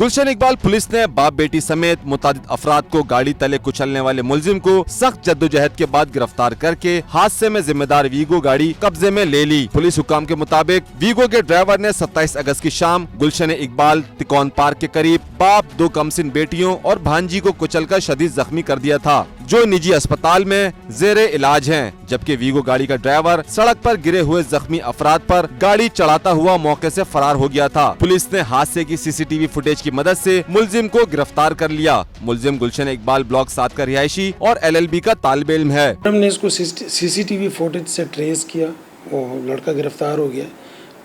गुलशन Iqbal police ने बाप बेटी समेत मुतादिद अफराद को गाड़ी तले कुचलने वाले मुलजिम को सख्त जद्दोजहद के बाद गिरफ्तार करके हादसे में जिम्मेदार वीगो गाड़ी कब्जे में ले ली। पुलिस हुकाम के मुताबिक वीगो के ड्राइवर ने 27 अगस्त की शाम गुलशन इकबाल तिकोन पार्क के करीब बाप, 2 कमसिन बेटियों और भांजी को कुचलकर शदीद जख्मी कर दिया था, जो निजी अस्पताल में जेरे इलाज हैं। जबकि वीगो गाड़ी का ड्राइवर सड़क पर गिरे हुए जख्मी अफराद पर गाड़ी चढ़ाता हुआ मौके से फरार हो गया था। पुलिस ने हादसे की सीसीटीवी फुटेज की मदद से मुलजिम को गिरफ्तार कर लिया। मुलजिम गुलशन इकबाल ब्लॉक 7 का रिहायशी और LLB का तालिब इल्म है। हमने इसको सीसीटीवी फुटेज से ट्रेस किया, वो लड़का गिरफ्तार हो गया।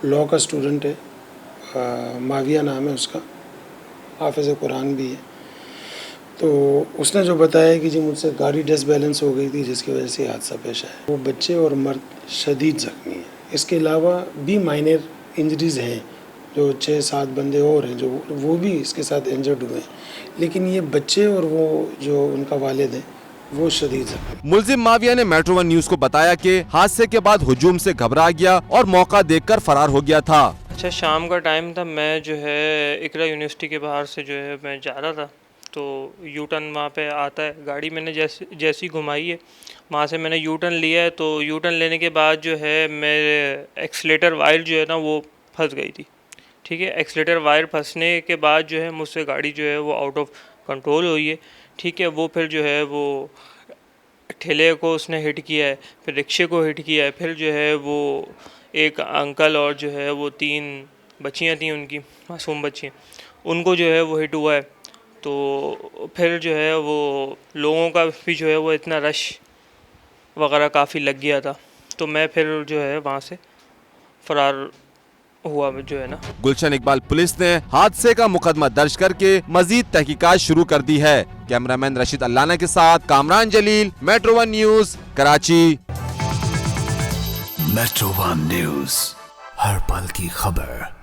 लॉ का स्टूडेंट है, माविया नाम है उसका, हाफिज़ कुरान भी है। तो उसने जो बताया कि जी मुझसे गाड़ी डिसबैलेंस हो गई थी, जिसकी वजह से हादसा पेश आया। वो बच्चे और मर्द शदीद ज़ख्मी हैं। इसके अलावा भी माइनर इंजरीज़ हैं, जो 6-7 बंदे और हैं जो वो भी इसके साथ इंजर्ड हुए हैं। लेकिन ये बच्चे और वो जो उनका वालिद है वो शदीद ज़ख्मी। मुलजिम माविया ने Metro 1 न्यूज़ को बताया कि हादसे के बाद हुजूम से घबरा गया और मौका देखकर फरार हो गया था। अच्छा, शाम का टाइम था, मैं जो है इकरा यूनिवर्सिटी के बाहर से जो है मैं जा रहा था, तो यू टर्न वहाँ पे आता है, गाड़ी मैंने जैसी घुमाई है, वहाँ से मैंने यू टर्न लिया है। तो यू टर्न लेने के बाद जो है मेरे एक्सीलेटर वायर जो है ना वो फंस गई थी। ठीक है, एक्सीलेटर वायर फंसने के बाद जो है मुझसे गाड़ी जो है वो आउट ऑफ कंट्रोल हुई है। ठीक है, वो फिर जो है वो ठेले को उसने हिट किया है, फिर रिक्शे को हिट किया है, फिर जो है वो एक अंकल और जो है वो 3 बच्चियाँ थी, उनकी मासूम बच्चियाँ, उनको जो है वो हिट हुआ है। तो फिर जो है वो लोगों का भी जो है वो इतना रश वगैरह काफ़ी लग गया था, तो मैं फिर जो है वहाँ से फरार हुआ जो है ना। गुलशन इकबाल पुलिस ने हादसे का मुकदमा दर्ज करके मजीद तहकीकात शुरू कर दी है। कैमरामैन रशीद अल्लाना के साथ Kamran Jalil, Metro 1 news, Karachi. Metro 1 news, हर पल की खबर।